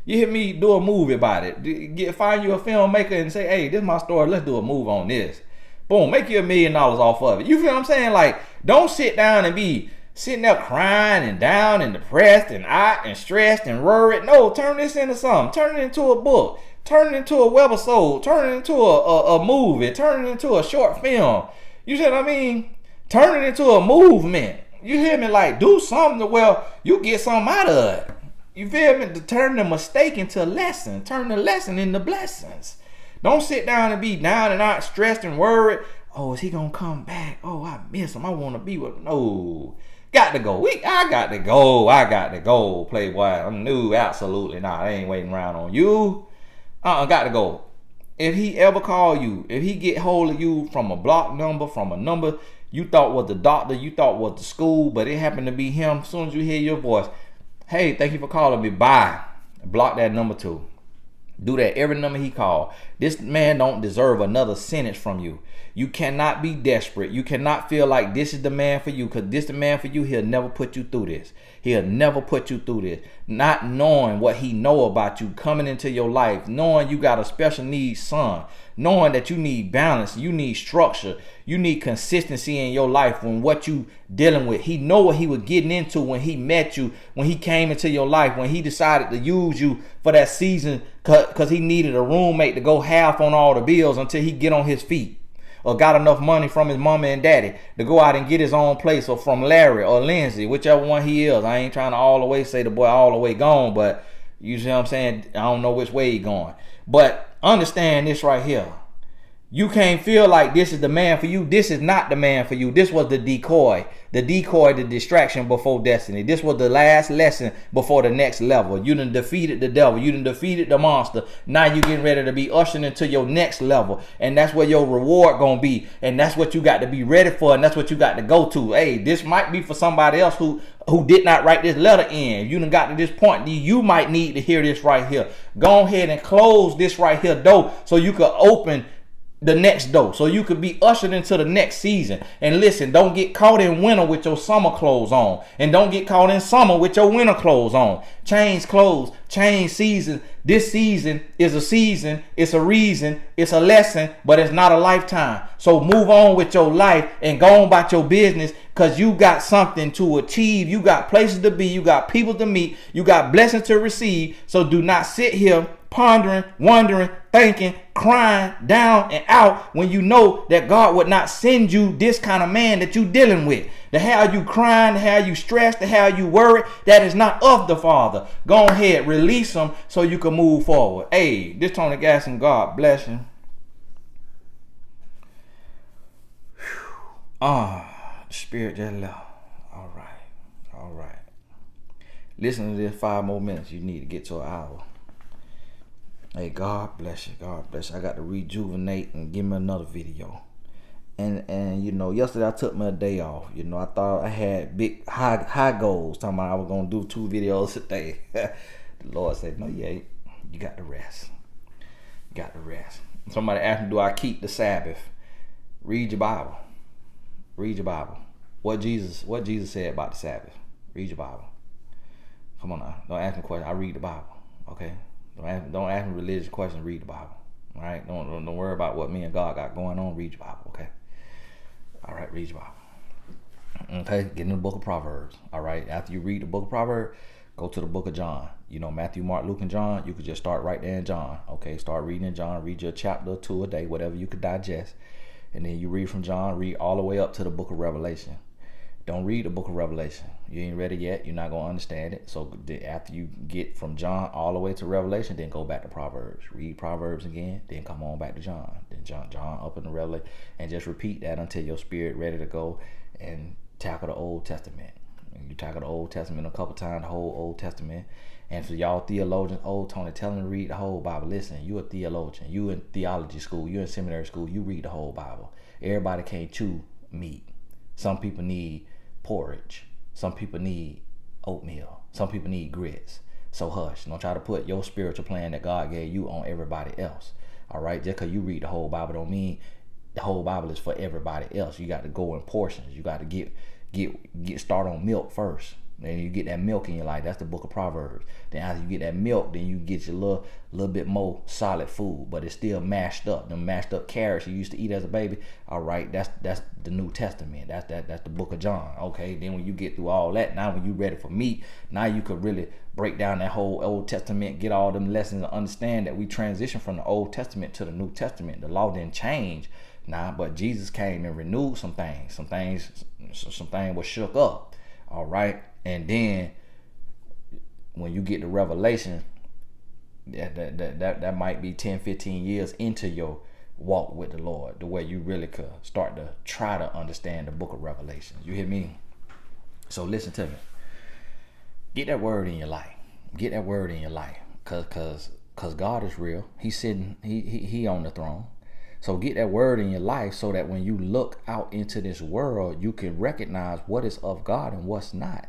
You hear me do a movie about it. Find you a filmmaker and say, hey, this is my story. Let's do a movie on this. Boom, make you $1 million off of it. You feel what I'm saying? Like, don't sit down and be sitting there crying and down and depressed and out and stressed and worried. No, turn this into something. Turn it into a book. Turn it into a webisode. Turn it into a movie. Turn it into a short film. You see what I mean? Turn it into a movement. You hear me? Like, do something to where you get something out of it. You feel me? To turn the mistake into a lesson. Turn the lesson into blessings. Don't sit down and be down and out, stressed and worried. Oh, is he going to come back? Oh, I miss him. I want to be with him. No. Got to go. I got to go, Playboy. I'm new. Absolutely not. I ain't waiting around on you. Got to go. If he ever call you, if he get hold of you from a block number, from a number you thought was the doctor, you thought was the school, but it happened to be him, as soon as you hear your voice, hey, thank you for calling me, bye. Block that number too. Do that every number he called. This man don't deserve another sentence from you. You cannot be desperate. You cannot feel like this is the man for you, because this is the man for you. He'll never put you through this. He'll never put you through this. Not knowing what he know about you coming into your life, knowing you got a special needs son, knowing that you need balance, you need structure, you need consistency in your life when what you dealing with. He know what he was getting into when he met you, when he came into your life, when he decided to use you for that season because he needed a roommate to go half on all the bills until he get on his feet, or got enough money from his mama and daddy to go out and get his own place, or from Larry or Lindsay, whichever one he is. I ain't trying to all the way say the boy all the way gone, but you see what I'm saying? I don't know which way he going. But understand this right here. You can't feel like this is the man for you. This is not the man for you. This was the decoy, the distraction before destiny. This was the last lesson before the next level. You done defeated the devil. You done defeated the monster. Now you getting ready to be ushered into your next level. And that's where your reward gonna be. And that's what you got to be ready for. And that's what you got to go to. Hey, this might be for somebody else who did not write this letter in. You done got to this point. You might need to hear this right here. Go ahead and close this right here door so you could open the next door, so you could be ushered into the next season. And listen, don't get caught in winter with your summer clothes on, and don't get caught in summer with your winter clothes on. Change clothes, change season. This season is a season, it's a reason, it's a lesson, but it's not a lifetime. So move on with your life and go on about your business, because you got something to achieve. You got places to be, you got people to meet, you got blessings to receive. So do not sit here pondering, wondering, thinking, crying down and out when you know that God would not send you this kind of man that you dealing with. The how you crying, the how you stressed, the how you worried, that is not of the Father. Go ahead, release them so you can move forward. Hey, this Tony Gasson, God bless you. Spirit just left. All right. Listen to this 5 more minutes. You need to get to an hour. Hey, God bless you. God bless you. I got to rejuvenate and give me another video. And you know, yesterday I took me a day off. You know, I thought I had big high goals, talking about I was gonna do 2 videos a day. The Lord said, no, you ain't. You got to rest. You got to rest. Somebody asked me, do I keep the Sabbath? Read your Bible. Read your Bible. What Jesus said about the Sabbath. Read your Bible. Come on now. Don't ask me questions. I read the Bible. Okay? Don't ask me religious questions. Read the Bible. All right? Don't worry about what me and God got going on. Read your Bible. Okay? All right, read your Bible. Okay, get in the book of Proverbs. All right, after you read the book of Proverbs, go to the book of John. You know, Matthew, Mark, Luke, and John. You could just start right there in John. Okay, start reading in John. Read your chapter or 2 a day, whatever you could digest. And then you read from John, read all the way up to the book of Revelation. Don't read the book of Revelation. You ain't ready yet. You're not going to understand it. So after you get from John all the way to Revelation, then go back to Proverbs. Read Proverbs again, then come on back to John. Then John up in the Revelation, and just repeat that until your spirit ready to go and tackle the Old Testament. You tackle the Old Testament a couple times, the whole Old Testament. And for y'all theologians, Tony, tell them to read the whole Bible. Listen, you a theologian. You in theology school. You in seminary school. You read the whole Bible. Everybody can't chew meat. Some people need porridge. Some people need oatmeal. Some people need grits. So hush. Don't try to put your spiritual plan that God gave you on everybody else. All right? Just because you read the whole Bible don't mean the whole Bible is for everybody else. You got to go in portions. You got to get start on milk first. Then you get that milk in your life. That's the book of Proverbs. Then after you get that milk, then you get your little bit more solid food, but it's still mashed up. Them mashed up carrots you used to eat as a baby. All right, that's the New Testament. That's the book of John. Okay, then when you get through all that, now when you ready for meat, now you could really break down that whole Old Testament, get all them lessons, and understand that we transition from the Old Testament to the New Testament. The law didn't change. Nah, but Jesus came and renewed some things. Some things was shook up. All right. And then when you get to Revelation, that might be 10, 15 years into your walk with the Lord, the way you really could start to try to understand the book of Revelation. You hear me? So listen to me. Get that word in your life. Get that word in your life. Cause God is real. He's sitting, he on the throne. So get that word in your life so that when you look out into this world, you can recognize what is of God and what's not.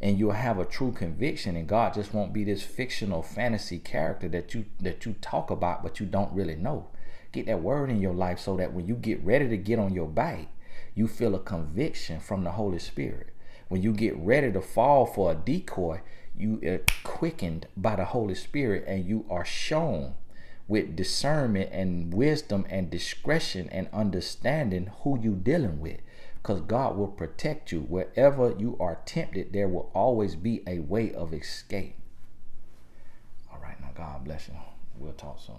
And you'll have a true conviction, and God just won't be this fictional fantasy character that you talk about, but you don't really know. Get that word in your life so that when you get ready to get on your bike, you feel a conviction from the Holy Spirit. When you get ready to fall for a decoy, you are quickened by the Holy Spirit, and you are shown with discernment and wisdom and discretion and understanding who you dealing with. Because God will protect you. Wherever you are tempted, there will always be a way of escape. All right, now God bless you. We'll talk soon.